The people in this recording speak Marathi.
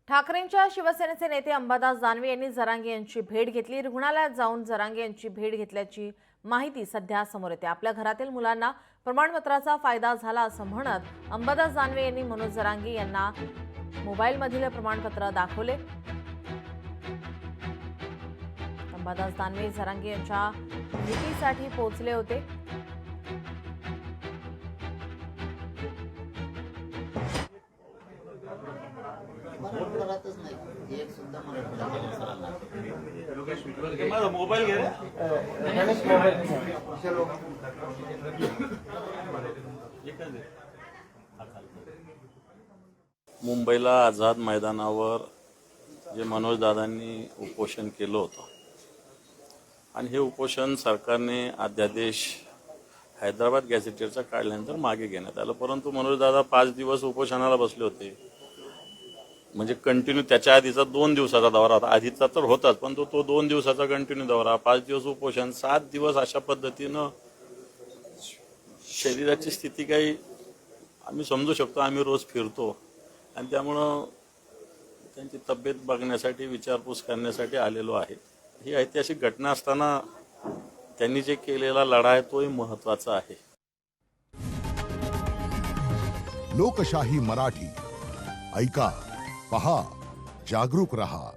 ठाकरेंच्या शिवसेनेचे नेते अंबादास दानवे यांनी जरांगे यांची भेट घेतली। रुग्णालयात जाऊन जरांगे यांची भेट घेतल्याची माहिती सध्या समोर येते। आपल्या घरातील मुलांना प्रमाणपत्राचा फायदा झाला असं म्हणत अंबादास दानवे यांनी मनोज जरांगे यांना मोबाईलमधील प्रमाणपत्र दाखवले। अंबादास दानवे जरांगे यांच्या भेटीसाठी पोहोचले होते। मोबाईल घे मुंबईला आझाद मैदानावर जे मनोज दादांनी उपोषण केलं होतं आणि हे उपोषण सरकारने अध्यादेश हैदराबाद गॅझेटेरचा काढल्यानंतर मागे घेण्यात आलं, परंतु मनोज दादा 5 दिवस उपोषणाला बसले होते। म्हणजे कंटिन्यू त्याच्या आधीचा 2 दिवसाचा दौरा होता, आधीचा तर होताच, पण तो 2 दिवसाचा कंटिन्यू दौरा, 5 दिवस उपोषण, 7 दिवस अशा पद्धतीनं शरीराची स्थिती काही आम्ही समजू शकतो। आम्ही रोज फिरतो आणि त्यामुळं त्यांची तब्येत बघण्यासाठी विचारपूस करण्यासाठी आलेलो आहे। ही ऐतिहासिक घटना असताना त्यांनी जे केलेला लढा आहे तोही महत्त्वाचा आहे। लोकशाही मराठी ऐका, पहा, जागरूक रहा।